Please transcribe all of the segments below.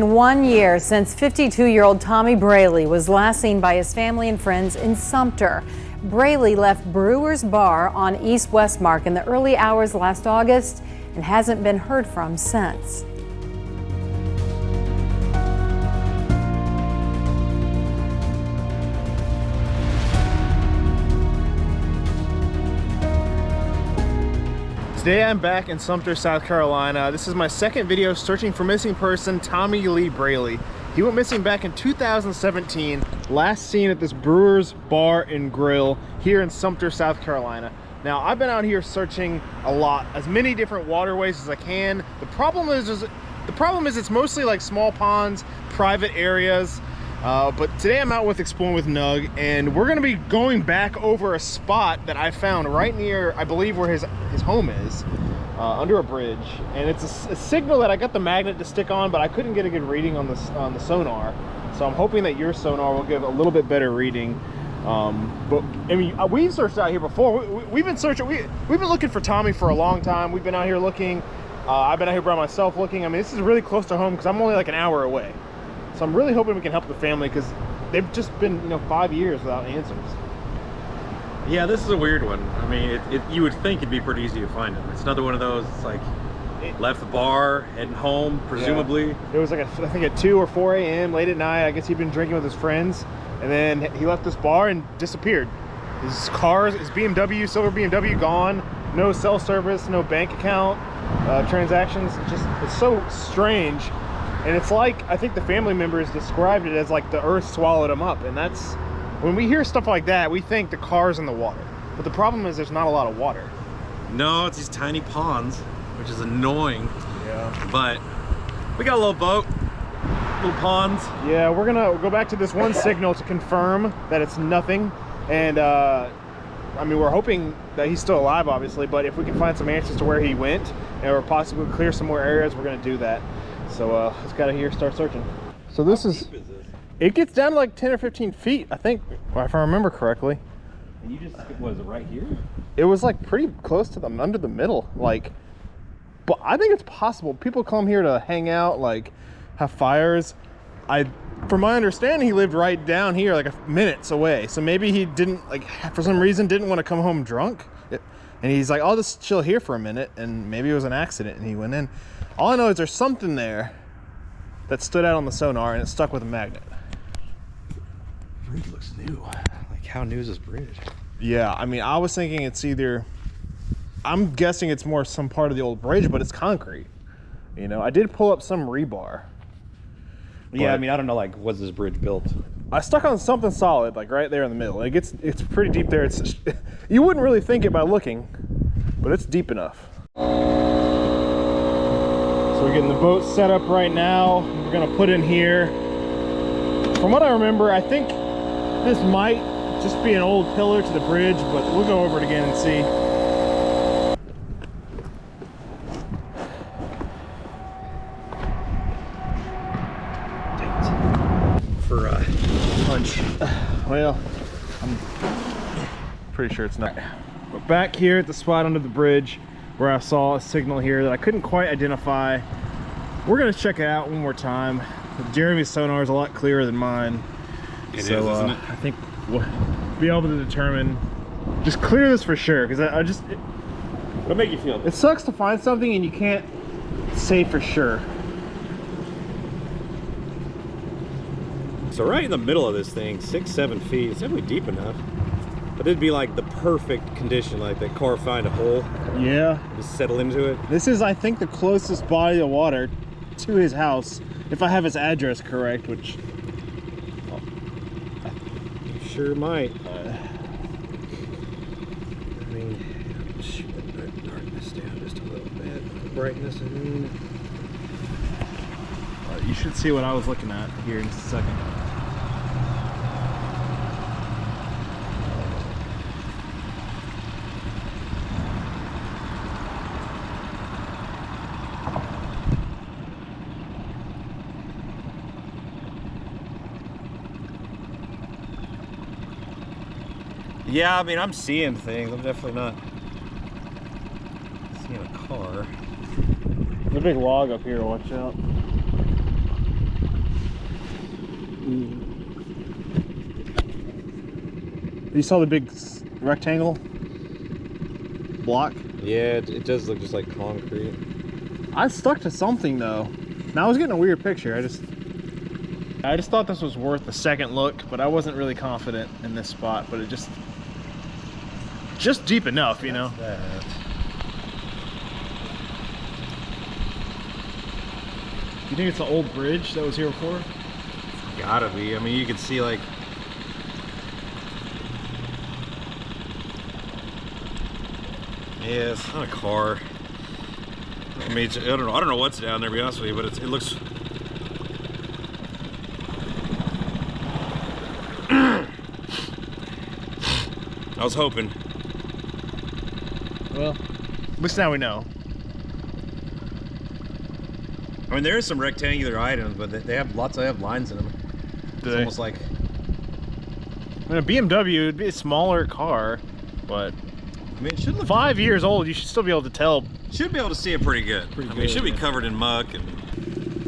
In 1 year since 52-year-old Tommy Brailey was last seen by his family and friends in Sumter. Brailey left Brewer's Bar on East Westmark in the early hours last August and hasn't been heard from since. Today I'm back in Sumter, South Carolina. This is my second video searching for missing person Tommy Lee Brailey. He went missing back in 2017, last seen at this Brewer's Bar and Grill here in Sumter, South Carolina. Now I've been out here searching a lot, as many different waterways as I can. The problem is it's mostly like small ponds, private areas. But today I'm out exploring with Nug, and we're gonna be going back over a spot that I found right near, I believe, where his home is, under a bridge. And it's a signal that I got the magnet to stick on, but I couldn't get a good reading on the sonar. So I'm hoping that your sonar will give a little bit better reading. But I mean, we've searched out here before. We've been searching. We've been looking for Tommy for a long time. We've been out here looking. I've been out here by myself looking. I mean, this is really close to home because I'm only like an hour away. So I'm really hoping we can help the family because they've just been, 5 years without answers. Yeah, this is a weird one. I mean, you would think it'd be pretty easy to find him. It's another one of those, it's like, left the bar, heading home, presumably. Yeah. It was like, I think at 2 or 4 a.m. late at night. I guess he'd been drinking with his friends. And then he left this bar and disappeared. His cars, his BMW, silver BMW, gone. No cell service, no bank account transactions. It's so strange. And it's like, I think the family members described it as like the earth swallowed him up. And that's, when we hear stuff like that, we think the car's in the water. But the problem is there's not a lot of water. No, it's these tiny ponds, which is annoying. Yeah. But we got a little boat, little ponds. Yeah, we're gonna go back to this one signal to confirm that it's nothing. And I mean, we're hoping that he's still alive, obviously, but if we can find some answers to where he went, or possibly clear some more areas, we're gonna do that. So let's get out of here, start searching. So this is this? It gets down to like 10 or 15 feet, I think, if I remember correctly. And you just, was it right here? It was like pretty close to them, under the middle, like. But I think it's possible. People come here to hang out, like have fires. From my understanding, he lived right down here, like minutes away. So maybe he didn't, like, for some reason, didn't want to come home drunk. And he's like, I'll just chill here for a minute. And maybe it was an accident and he went in. All I know is there's something there that stood out on the sonar and it stuck with a magnet. The bridge looks new. Like, how new is this bridge? Yeah, I mean, I was thinking it's either, I'm guessing it's more some part of the old bridge, but it's concrete. I did pull up some rebar. Yeah, I mean, I don't know, like, was this bridge built? I stuck on something solid, like right there in the middle. It's pretty deep there. You wouldn't really think it by looking, but it's deep enough. So we're getting the boat set up right now. We're gonna put in here. From what I remember, I think this might just be an old pillar to the bridge, but we'll go over it again and see. For punch. Well, I'm pretty sure it's not. We're back here at the spot under the bridge where I saw a signal here that I couldn't quite identify. We're gonna check it out one more time. Jeremy's sonar is a lot clearer than mine. It is, isn't it? I think we'll be able to determine, just clear this for sure, because It'll make you feel. It sucks to find something and you can't say for sure. So right in the middle of this thing, 6-7 feet, it's definitely deep enough. But it'd be like the perfect condition, like that car find a hole. Yeah. Just settle into it. This is, I think, the closest body of water to his house, if I have his address correct, which you sure might. I mean, shoot that darkness down just a little bit. Brightness, I mean. You should see what I was looking at here in just a second. Yeah, I mean, I'm seeing things. I'm definitely not seeing a car. There's a big log up here, watch out. You saw the big rectangle block? Yeah, it does look just like concrete. I stuck to something though. Now I was getting a weird picture. I just thought this was worth a second look, but I wasn't really confident in this spot. But it just deep enough, you know. You think it's the old bridge that was here before? Gotta be. I mean, you can see like. Yeah, it's not a car. I mean, I don't know what's down there, to be honest with you, but it looks. I was hoping. Well, at least now we know. I mean, there is some rectangular items, but they have lots of lines in them. It's almost like. I mean, a BMW would be a smaller car, but I mean, it should look 5 years old. You should still be able to tell. Should be able to see it pretty good. I mean, it should be covered in muck and.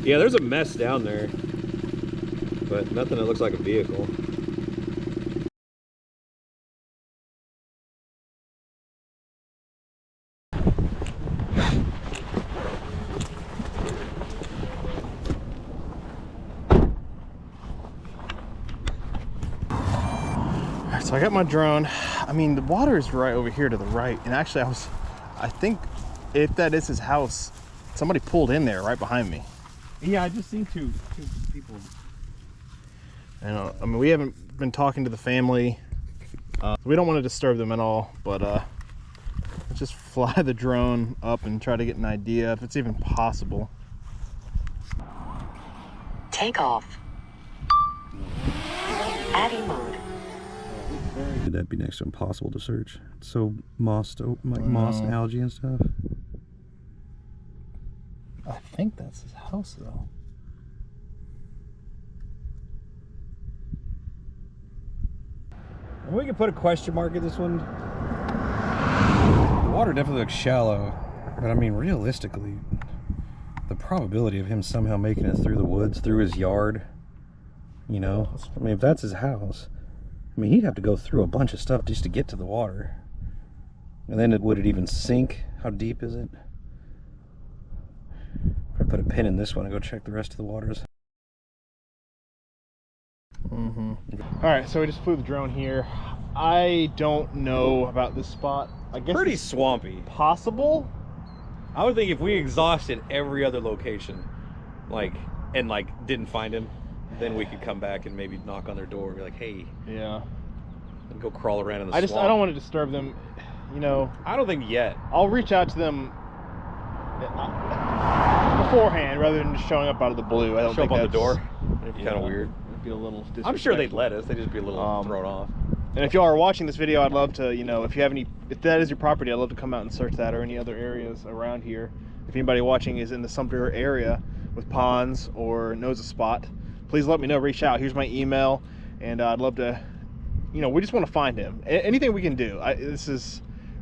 Yeah, there's a mess down there, but nothing that looks like a vehicle. So I got my drone. I mean, the water is right over here to the right. And actually, I think if that is his house, somebody pulled in there right behind me. Yeah, I just seen two people. And I mean, we haven't been talking to the family. We don't want to disturb them at all, but let's just fly the drone up and try to get an idea if it's even possible. Take off. Adding mode. That'd be next to impossible to search. It's so mossed, like moss and algae and stuff. I think that's his house, though. We could put a question mark at this one. The water definitely looks shallow, but I mean, realistically, the probability of him somehow making it through the woods, through his yard, you know, I mean, if that's his house, I mean, he'd have to go through a bunch of stuff just to get to the water. And then would it even sink? How deep is it? Probably put a pin in this one and go check the rest of the waters. All right, so we just flew the drone here. I don't know about this spot. I guess Pretty it's swampy. possible. I would think if we exhausted every other location, and didn't find him, then we could come back and maybe knock on their door and be like, hey. Yeah. And go crawl around in the swamp. I don't want to disturb them, you know. I don't think yet. I'll reach out to them beforehand rather than just showing up out of the blue. I don't Show think up on the that's door. It'd be kind of weird. It'd be a little disrespectful. I'm sure they'd let us. They'd just be a little thrown off. And if y'all are watching this video, I'd love to, you know, if that is your property, I'd love to come out and search that or any other areas around here. If anybody watching is in the Sumter area with ponds or knows a spot, please let me know. Reach out. Here's my email, and I'd love to, you know, we just want to find him. Anything we can do.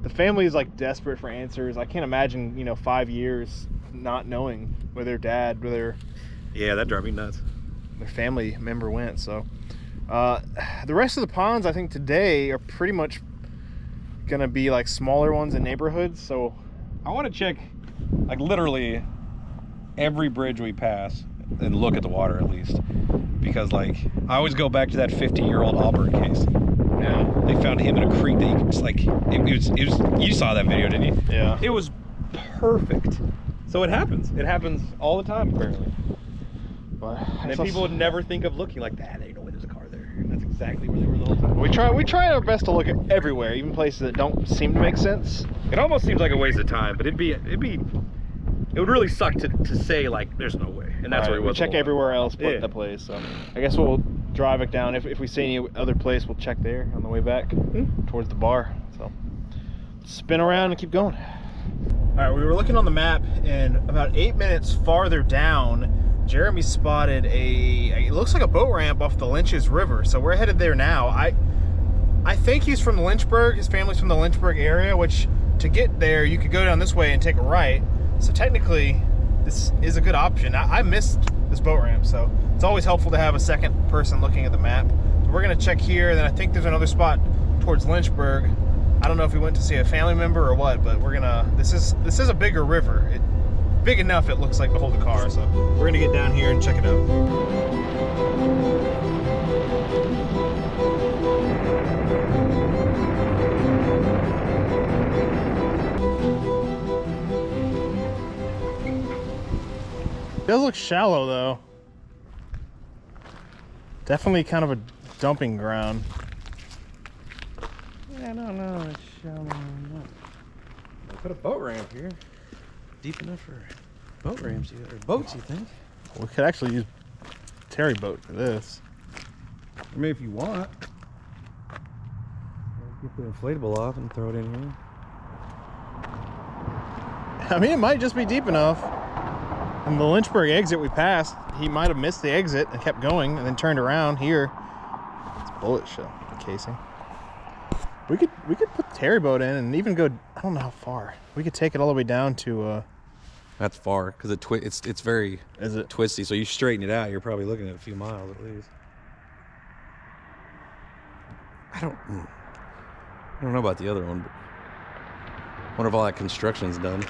The family is like desperate for answers. I can't imagine, you know, 5 years not knowing where their dad, Yeah, that'd drive me nuts. Their family member went. So the rest of the ponds, I think today, are pretty much gonna be like smaller ones in neighborhoods. So I want to check, like, literally every bridge we pass and look at the water at least, because like I always go back to that 50-year-old Auburn case. Yeah, they found him in a creek that you could just like it was you saw that video, didn't you? Yeah, it was perfect. So it happens all the time apparently. But and then people would never think of looking like that. They know there's a car there, and that's exactly where they were the whole time. We try our best to look at everywhere, even places that don't seem to make sense. It almost seems like a waste of time, but it would really suck to say like there's no way, and that's where we check everywhere else but the place. So I guess we'll drive it down. If we see any other place, we'll check there on the way back towards the bar. So spin around and keep going. All right, we were looking on the map, and about 8 minutes farther down, Jeremy spotted it looks like a boat ramp off the Lynch's River. So we're headed there now. I think he's from the Lynchburg. His family's from the Lynchburg area, which to get there, you could go down this way and take a right. So technically, this is a good option. I missed this boat ramp, so it's always helpful to have a second person looking at the map. So we're gonna check here, then I think there's another spot towards Lynchburg. I don't know if we went to see a family member or what, but we're gonna, this is a bigger river. Big enough it looks like to hold a car, so we're gonna get down here and check it out. It does look shallow though. Definitely kind of a dumping ground. Yeah, I don't know. It's shallow enough. Put a boat ramp here. Deep enough for boat ramps, or boats, you think? We could actually use Terry boat for this. I mean, if you want. Get the inflatable off and throw it in here. I mean, it might just be deep enough. And the Lynchburg exit we passed, he might have missed the exit and kept going and then turned around here. It's bullet shell casing. We could put the Terry boat in and even go, I don't know how far. We could take it all the way down to That's far, because it's very twisty, so you straighten it out, you're probably looking at a few miles at least. I don't know about the other one, but I wonder if all that construction's done.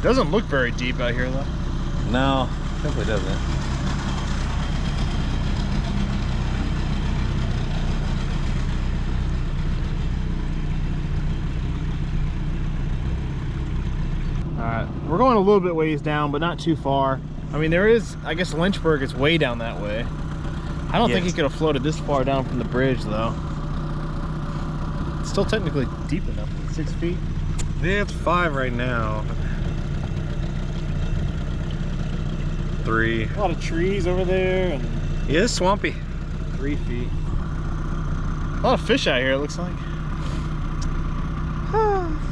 Doesn't look very deep out here though. No, definitely doesn't. Alright, we're going a little bit ways down, but not too far. I mean, there is, I guess Lynchburg is way down that way. I don't think he could have floated this far down from the bridge though. It's still technically deep enough, 6 feet. Yeah, it's 5 right now. 3. A lot of trees over there and Yeah, it's swampy. 3 feet. A lot of fish out here, it looks like.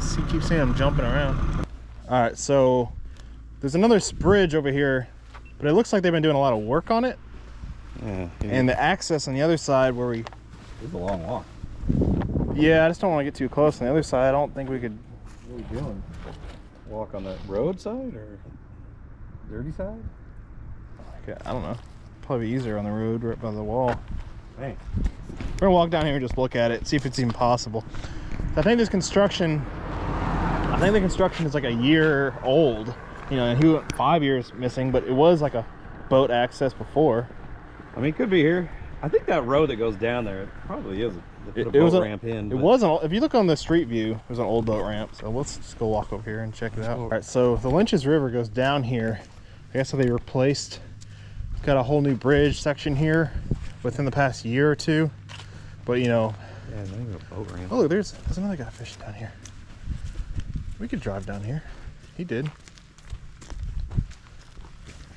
See, keep seeing them jumping around. All right, so there's another bridge over here, but it looks like they've been doing a lot of work on it. Yeah. And the access on the other side where we... It's a long walk. Yeah, I just don't want to get too close. On the other side, I don't think we could... What are we doing? Walk on the road side or dirty side? Okay, I don't know. Probably easier on the road right by the wall. Hey. We're gonna walk down here and just look at it, see if it's even possible. I think this construction... I think the construction is like a year old, you know, and he went 5 years missing, but it was like a boat access before. I mean, it could be here. I think that road that goes down there, it probably is. They put a boat ramp in. It wasn't. If you look on the street view, there's an old boat ramp. So let's just go walk over here and check it out. All right, so the Lynch's River goes down here. I guess they replaced, got a whole new bridge section here within the past year or two. But you know, yeah, not even a boat ramp. oh look, there's another guy fishing down here. We could drive down here. He did.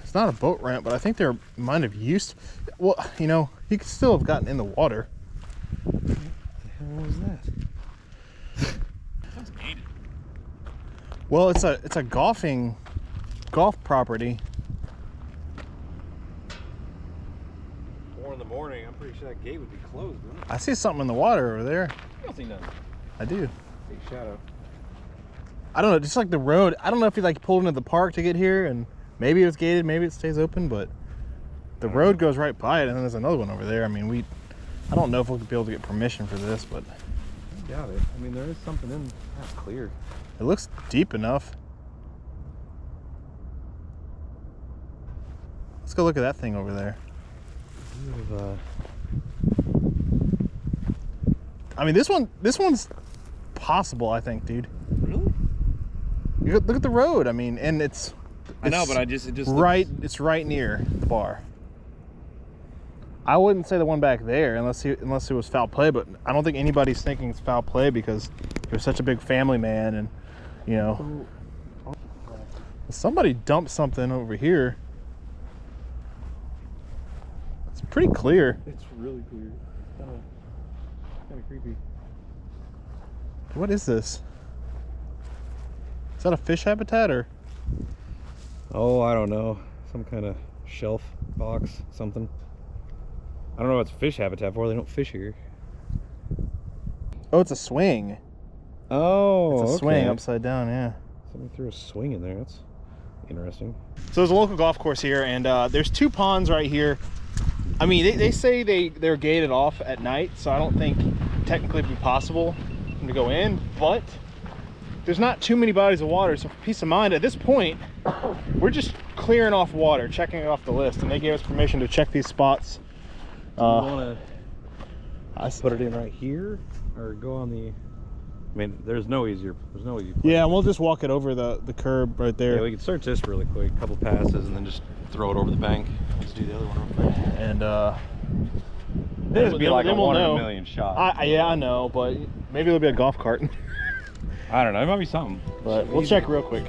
It's not a boat ramp, but I think they might have used. Well, you know, he could still have gotten in the water. What the hell was that? Sounds gated. Well, it's a golf property. 4 in the morning. I'm pretty sure that gate would be closed, wouldn't it? I see something in the water over there. I don't see nothing. I do. Big shadow. I don't know, just like the road. I don't know if he like pulled into the park to get here and maybe it was gated, maybe it stays open, but the road goes right by it and then there's another one over there. I mean, I don't know if we'll be able to get permission for this, but I doubt it. I mean, there is something in that's clear. it looks deep enough. Let's go look at that thing over there. I mean, this one's possible, I think, dude. Really? Look at the road. I mean, and it's I know, but it just right. It's right near the bar. I wouldn't say the one back there unless it was foul play, but I don't think anybody's thinking it's foul play because he was such a big family man, and you know, somebody dumped something over here. It's pretty clear. It's really clear. Kind of creepy. What is this? Is that a fish habitat or? Oh, I don't know. Some kind of shelf box, something. I don't know what it's fish habitat for. They don't fish here. Oh, it's a swing. Oh, it's a swing upside down, yeah. Somebody threw a swing in there. That's interesting. So there's a local golf course here, and there's 2 ponds right here. I mean, they say they're gated off at night, so I don't think technically it'd be possible to go in, but there's not too many bodies of water, so for peace of mind, at this point, we're just clearing off water, checking it off the list, and they gave us permission to check these spots. Do you want to put it in right here, or go on the... I mean, there's no easy place. Yeah, and we'll just walk it over the curb right there. Yeah, we can search this really quick, a couple passes, and then just throw it over the bank. Let's do the other one real quick. And this would be like a we'll 1 in know. a million shot. Yeah, I know, but maybe it'll be a golf cart. I don't know, it might be something. But we'll check real quick.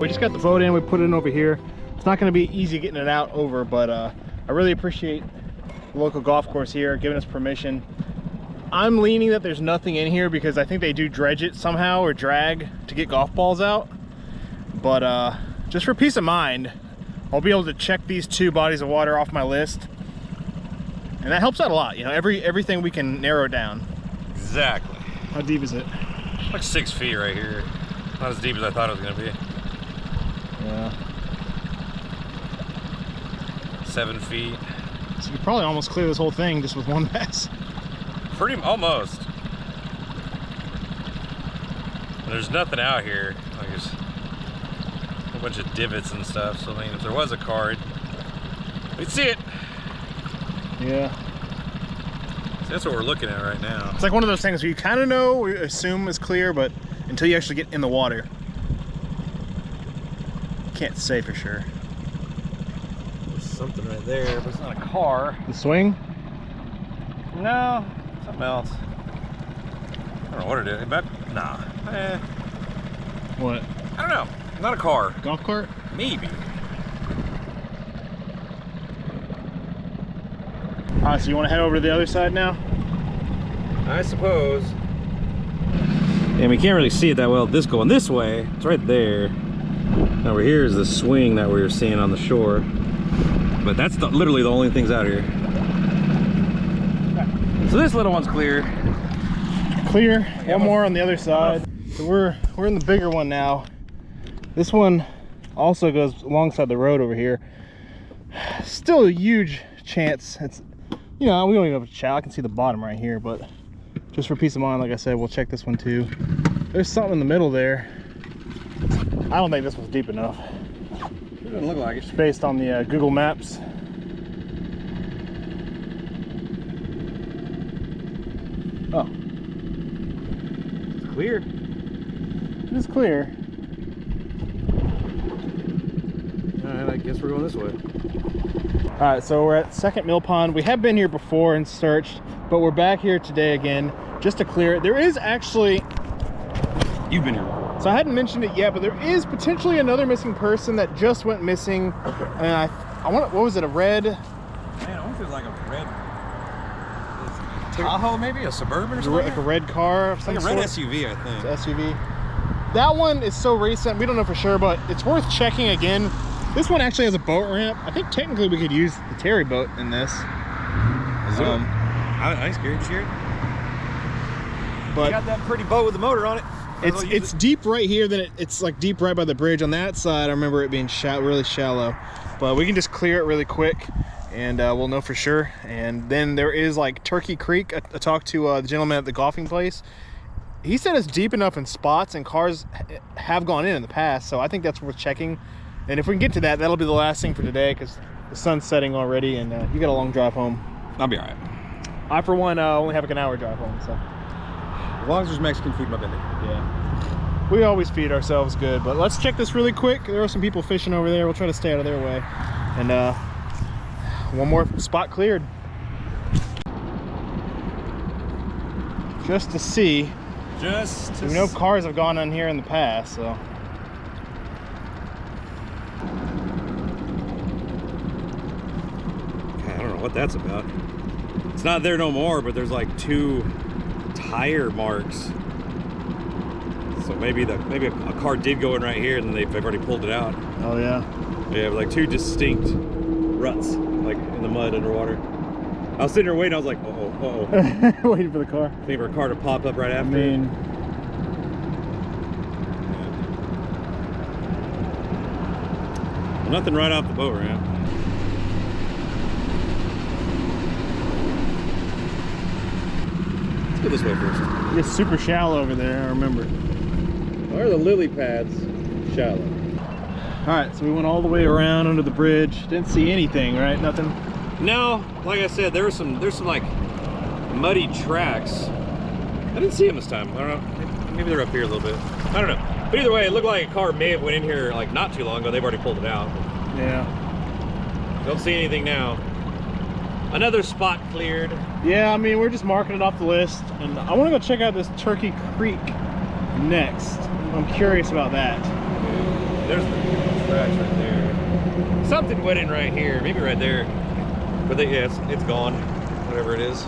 We just got the boat in, we put it in over here. It's not going to be easy getting it out over, but I really appreciate the local golf course here giving us permission. I'm leaning that there's nothing in here because I think they do dredge it somehow or drag to get golf balls out. But just for peace of mind, I'll be able to check these 2 bodies of water off my list. And that helps out a lot, you know, everything we can narrow down. Exactly. How deep is it? Like 6 feet right here. Not as deep as I thought it was going to be. Yeah. 7 feet. So you could probably almost clear this whole thing just with one pass. Pretty almost. And there's nothing out here. Like there's a whole bunch of divots and stuff. So I mean, if there was a card, we'd see it. Yeah. So that's what we're looking at right now. It's like one of those things where you kind of know, we assume is clear, but until you actually get in the water, you can't say for sure. There's something right there, but it's not a car. The swing? No, something else. I don't know what it is. Nah. What? I don't know. Not a car. Golf cart? Maybe. Alright, so you want to head over to the other side now? I suppose. And we can't really see it that well. This going this way, it's right there. Over here is the swing that we were seeing on the shore. But that's literally the only things out here. So this little one's clear. Clear. One more on the other side. So we're in the bigger one now. This one also goes alongside the road over here. Still a huge chance. It's, you know, we don't even have a chow. I can see the bottom right here, but just for peace of mind, like I said, we'll check this one too. There's something in the middle there. I don't think this was deep enough. It doesn't look like it. Just based on the Google Maps. Oh. It's clear. It is clear. Alright, I guess we're going this way. Alright, so we're at Second Mill Pond. We have been here before and searched, but we're back here today again just to clear it. There is actually... You've been here before. So I hadn't mentioned it yet, but there is potentially another missing person that just went missing. And I want, what was it, a red? Man, it almost feels like a red Tahoe, maybe a Suburban or something. Like a red car of some like a red sort. SUV, I think. It's an SUV. That one is so recent, we don't know for sure, but it's worth checking again. This one actually has a boat ramp. I think technically we could use the Terry boat in this. I scared you. But You got that pretty boat with the motor on it. it's deep right here. Then it's like deep right by the bridge. On that side, I remember it being really shallow. But we can just clear it really quick, and we'll know for sure. And then there is like Turkey Creek. I talked to the gentleman at the golfing place. He said it's deep enough in spots, and cars have gone in the past. So I think that's worth checking. And if we can get to that, that'll be the last thing for today, because the sun's setting already, and you got a long drive home. I'll be all right. I, for one, only have like an hour drive home, so. As long as there's Mexican food in my belly. Yeah. We always feed ourselves good, but let's check this really quick. There are some people fishing over there. We'll try to stay out of their way. And one more spot cleared. Just to see. We know cars have gone in here in the past, so. I don't know what that's about. It's not there no more, but there's like 2 tire marks. So maybe a car did go in right here, and they've already pulled it out. Oh yeah. We have like 2 distinct ruts, like in the mud underwater. I was sitting there waiting. I was like, uh-oh. Waiting for the car. Waiting for a car to pop up right after. I mean, Nothing right off the boat ramp. Let's go this way first. It's super shallow over there, I remember. Why are the lily pads shallow? All right, so we went all the way around under the bridge. Didn't see anything, right? Nothing. No, like I said, there's some like muddy tracks. I didn't see them this time. I don't know. Maybe they're up here a little bit. I don't know. But either way, it looked like a car may have went in here like not too long ago. They've already pulled it out. Yeah. Don't see anything now. Another spot cleared. Yeah, I mean, we're just marking it off the list. And I want to go check out this Turkey Creek next. I'm curious about that. There's the tracks right there. Something went in right here. Maybe right there. But yeah, it's gone. Whatever it is.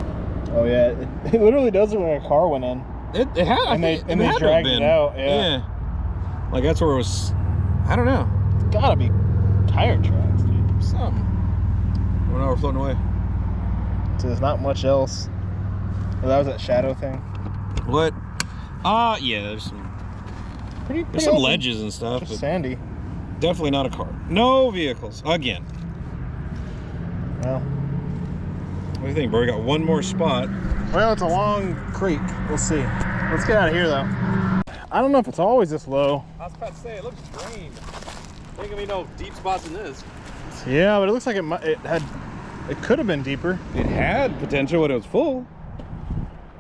Oh, yeah. It literally does look like a car went in. It had. And they dragged it out. Yeah. Like that's where it was. I don't know. It's gotta be tire tracks, dude. Something. Well, now we're floating away. So there's not much else. Oh, that was that shadow thing. What? Yeah, there's some Pretty some open. ledges and stuff. Just But sandy. definitely not a car. No vehicles again. Well, What do you think, bro? We got one more spot. well, it's a long creek. We'll see. Let's get out of here, though. I don't know if it's always this low. I was about to say it looks strange. There ain't gonna be no deep spots in this. Yeah, but it looks like it could have been deeper. It had potential when it was full.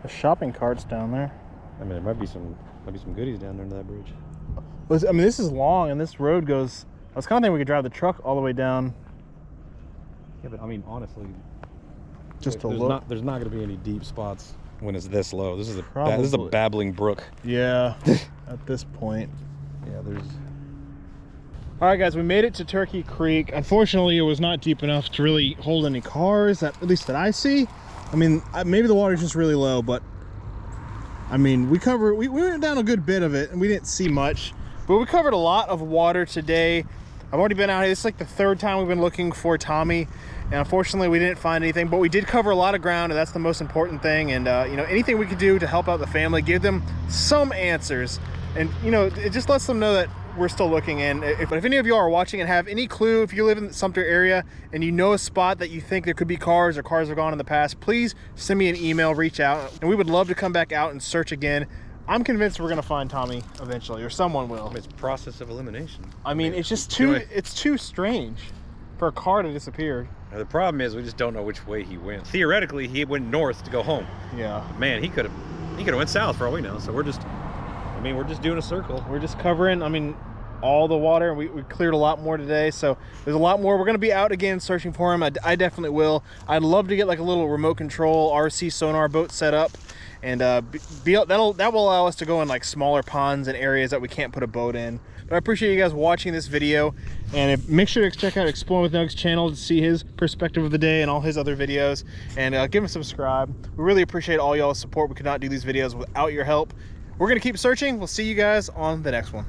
The shopping cart's down there. I mean, there might be some goodies down there under that bridge. I mean, this is long, and this road goes. I was kind of thinking we could drive the truck all the way down. Yeah, but I mean, honestly, Just to look. There's not gonna be any deep spots when it's this low. This is a Probably. babbling brook. Yeah, at this point. Yeah, there's. All right, guys, we made it to Turkey Creek. Unfortunately, it was not deep enough to really hold any cars, at least that I see. I mean, maybe the water's just really low, but I mean, we went down a good bit of it and we didn't see much, but we covered a lot of water today. I've already been out here. This is like the third time we've been looking for Tommy, and unfortunately we didn't find anything, but we did cover a lot of ground, and that's the most important thing. And you know, anything we could do to help out the family, give them some answers, and you know, it just lets them know that we're still looking. And if any of you are watching and have any clue, if you live in the Sumter area and you know a spot that you think there could be cars or cars have gone in the past, please send me an email, reach out, and we would love to come back out and search again. I'm convinced we're gonna find Tommy eventually, or someone will. It's process of elimination. I mean, it's just it's too strange for a car to disappear. Now, the problem is we just don't know which way he went. Theoretically, he went north to go home. Yeah. Man, he could have went south for all we know. So we're just doing a circle. We're just covering, I mean, all the water. We cleared a lot more today, so there's a lot more. We're gonna be out again searching for him. I definitely will. I'd love to get like a little remote control RC sonar boat set up, and that will allow us to go in like smaller ponds and areas that we can't put a boat in. But I appreciate you guys watching this video, and make sure to check out Exploring with Nugg's channel to see his perspective of the day and all his other videos, and give him a subscribe. We really appreciate all y'all's support. We could not do these videos without your help. We're gonna keep searching. We'll see you guys on the next one.